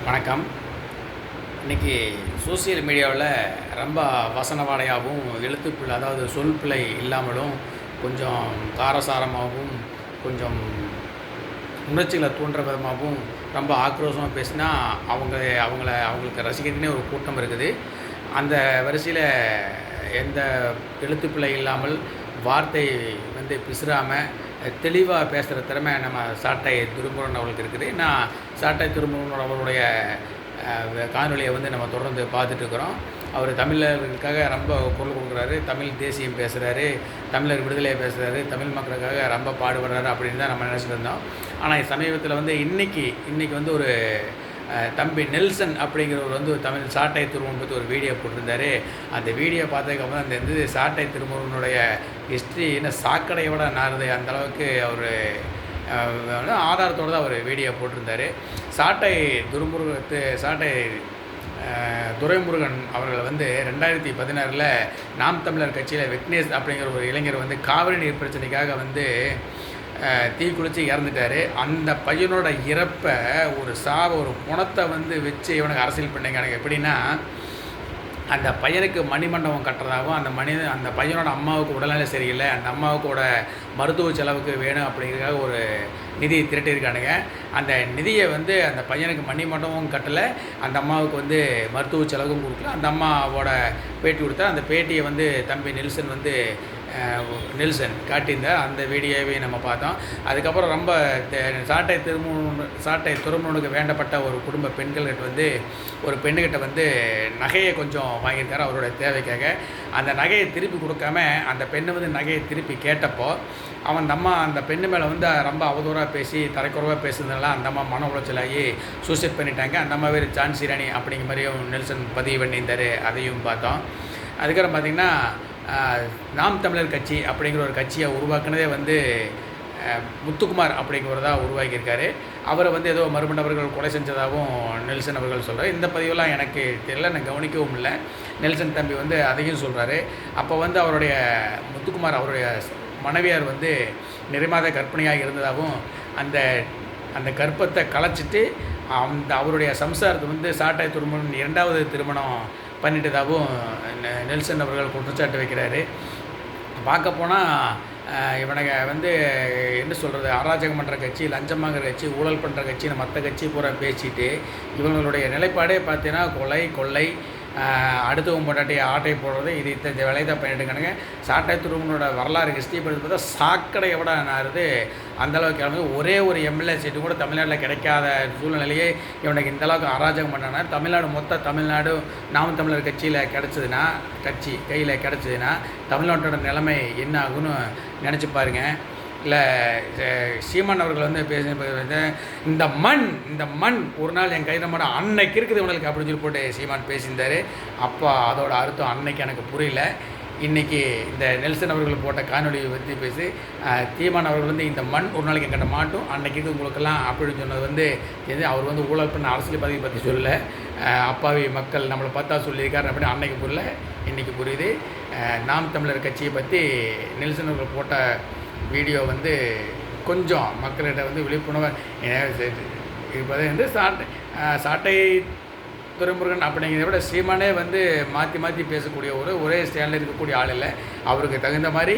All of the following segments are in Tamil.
வணக்கம். இன்றைக்கி சோசியல் மீடியாவில் ரொம்ப வசனவாடையாகவும் எழுத்துப்பிழை, அதாவது சொல் பிழை இல்லாமலும் கொஞ்சம் காரசாரமாகவும் கொஞ்சம் உணர்ச்சிகளை தூண்டுற விதமாகவும் ரொம்ப ஆக்ரோஷமாக பேசினா அவங்களுக்கு ரசிக்கிறதுனே ஒரு கூட்டம் இருக்குது. அந்த வரிசையில் எந்த எழுத்துப்பிழை இல்லாமல் வார்த்தை பிசுறாமல் தெளிவாக பேசுகிற திறமை நம்ம சாட்டை துரைமுருகன் அவர்களுக்கு இருக்குது. நான் சாட்டை துரைமுருகன் அவர்களுடைய காணொலியை நம்ம தொடர்ந்து பார்த்துட்ருக்குறோம். அவர் தமிழர்களுக்காக ரொம்ப குரல் கொடுக்குறாரு, தமிழ் தேசியம் பேசுகிறாரு, தமிழர் விடுதலையை பேசுகிறாரு, தமிழ் மக்களுக்காக ரொம்ப பாடுபடுறாரு அப்படின்னு தான் நம்ம நினச்சிட்டு இருந்தோம். ஆனால் சமீபத்தில் இன்றைக்கி ஒரு தம்பி நெல்சன் அப்படிங்கிறவர் தமிழ் சாட்டை திருமுருகன் பற்றி ஒரு வீடியோ போட்டிருந்தார். அந்த வீடியோ பார்த்ததுக்கப்புறம் அந்த சாட்டை திருமுருகனுடைய ஹிஸ்ட்ரி என்ன சாக்கடையோட நாருது, அந்தளவுக்கு அவர் ஆதாரத்தோடு தான் அவர் வீடியோ போட்டிருந்தார். சாட்டை துரைமுருகன் அவர்கள் 2016 நாம் தமிழர் கட்சியில் விக்னேஷ் அப்படிங்கிற ஒரு இளைஞர் காவிரி நீர் பிரச்சனைக்காக தீ குளித்து இறந்துட்டார். அந்த பையனோட இறப்பை ஒரு குணத்தை வச்சு இவனுக்கு அரசியல் பண்ணிங்க. எப்படின்னா, அந்த பையனுக்கு மணிமண்டபம் கட்டுறதாகவும் அந்த பையனோட அம்மாவுக்கு உடல்நிலை சரியில்லை, அந்த அம்மாவுக்கோட மருத்துவ செலவுக்கு வேணும் அப்படிங்கிறதுக்காக ஒரு நிதியை திரட்டியிருக்கானுங்க. அந்த நிதியை அந்த பையனுக்கு மணிமண்டபமும் கட்டலை, அந்த அம்மாவுக்கு மருத்துவ செலவும் கொடுக்கல. அந்த அம்மாவோட பேட்டி கொடுத்தா அந்த பேட்டியை தம்பி நெல்சன் காட்டியிருந்தார். அந்த வீடியோவை நம்ம பார்த்தோம். அதுக்கப்புறம் ரொம்ப சாட்டை துரைமுருகனுக்கு வேண்டப்பட்ட ஒரு குடும்ப பெண்கள்கிட்ட ஒரு பெண்ணுக்கிட்ட நகையை கொஞ்சம் வாங்கியிருக்காரு அவருடைய தேவைக்காக. அந்த நகையை திருப்பி கொடுக்காம அந்த பெண்ணு நகையை திருப்பி கேட்டப்போ அந்த பெண்ணு மேலே ரொம்ப அவதூறாக பேசி தரைக்குறவாக பேசுனதுனால அந்த அம்மா மன உளைச்சலாகி சூசைட் பண்ணிட்டாங்க. அந்த அம்மா பேர் ஜான்சி ராணி அப்படிங்கிற மாதிரியும் நெல்சன் பதிவு பண்ணியிருந்தார். அதையும் பார்த்தோம். அதுக்கப்புறம் பார்த்திங்கன்னா, நாம் தமிழர் கட்சி அப்படிங்கிற ஒரு கட்சியை உருவாக்குனதே முத்துக்குமார் அப்படிங்கிறதான் உருவாக்கியிருக்காரு. அவரை ஏதோ மர்ம நபர்கள் கொலை செஞ்சதாகவும் நெல்சன் அவர்கள் சொல்கிறார். இந்த பதிவெல்லாம் எனக்கு தெரியல, நான் கவனிக்கவும் இல்லை. நெல்சன் தம்பி அதையும் சொல்கிறாரு. அப்போ அவருடைய முத்துக்குமார் அவருடைய மனைவியார் நிறைமாத கர்ப்பிணியாக இருந்ததாகவும் அந்த கர்ப்பத்தை கலைச்சிட்டு அவருடைய சம்சாரத்தை சாட்டை துரைமுருகன் 2வது திருமணம் பண்ணிட்டதாகவும் நெல்சன் அவர்கள் குற்றச்சாட்டு வைக்கிறாரு. பார்க்க போனால் இவனுங்க என்ன சொல்கிறது, அராஜகம் பண்ணுற கட்சி, லஞ்சம் வாங்குற கட்சி, ஊழல் பண்ணுற கட்சின்னு மற்ற கட்சி பூரா பேசிட்டு இவங்களுடைய நிலைப்பாடே பார்த்தீங்கன்னா கொள்ளை, அடுத்தவங்க பொண்டாட்டி ஆட்டை போடுறது, இது இந்த வேலையை தான் பண்ணிட்டுருக்கானுங்க. சாட்டை துரைமுருகனோட வரலாறு ஹிஸ்ட்ரி படித்து பார்த்தா சாக்கடையை விட நாருது. அந்தளவுக்கு கிளம்பி ஒரே ஒரு எம்எல்ஏ சீட்டு கூட தமிழ்நாட்டில் கிடைக்காத சூழ்நிலையே இவனுக்கு இந்தளவுக்கு அராஜகம் பண்ணானா, தமிழ்நாடு நாம் தமிழர் கட்சி கையில் கிடச்சிதுன்னா தமிழ்நாட்டோட நிலைமை என்ன ஆகுன்னு நினச்சி பாருங்கள். இல்லை, சீமான் அவர்கள் பேச இந்த மண் ஒரு நாள் என் கையில் மாட அன்னைக்கு இருக்குது இவங்களுக்கு அப்படின்னு சொல்லி போட்டு சீமான் பேசியிருந்தார். அப்போ அதோட அர்த்தம் அன்னைக்கு எனக்கு புரியல. இன்றைக்கி இந்த நெல்சன் அவர்கள் போட்ட காணொலியை பற்றி பேசி சீமான் அவர்கள் இந்த மண் ஒரு நாளைக்கு என்கிட்ட மாட்டும், அன்னைக்கு உங்களுக்கெல்லாம் அப்படின்னு சொன்னது அவர் ஊழல் பண்ண அரசியல் பதவி பற்றி சொல்லலை, அப்பாவி மக்கள் நம்மளை பார்த்தா சொல்லியிருக்காரு அப்படின்னு அன்னைக்கு புரியல, இன்றைக்கி புரியுது. நாம் தமிழர் கட்சியை பற்றி நெல்சன் அவர்கள் போட்ட வீடியோ கொஞ்சம் மக்கள்கிட்ட விழிப்புணர்வு இருப்பது சாட்டை துரைமுருகன் அப்படிங்கிறத விட சீமானே மாற்றி பேசக்கூடிய ஒரே ஸ்டாண்டில் இருக்கக்கூடிய ஆள் இல்லை. அவருக்கு தகுந்த மாதிரி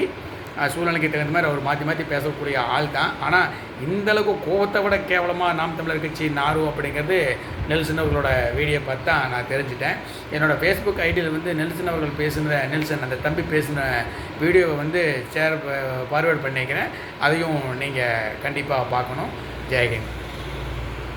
சூழ்நிலைக்கு தகுந்த மாதிரி அவர் மாற்றி பேசக்கூடிய ஆள் தான். ஆனால் இந்தளவுக்கு கோபத்தை விட கேவலமாக நாம் தமிழர் கட்சி நாரும் அப்படிங்கிறது நெல்சன் அவர்களோட வீடியோ பார்த்து தான் நான் தெரிஞ்சிட்டேன். என்னோடய ஃபேஸ்புக் ஐடியில் நெல்சன் அவர்கள் அந்த தம்பி பேசின வீடியோவை ஃபார்வேர்ட் பண்ணிக்கிறேன். அதையும் நீங்கள் கண்டிப்பாக பார்க்கணும். ஜெய்ஹிந்த்.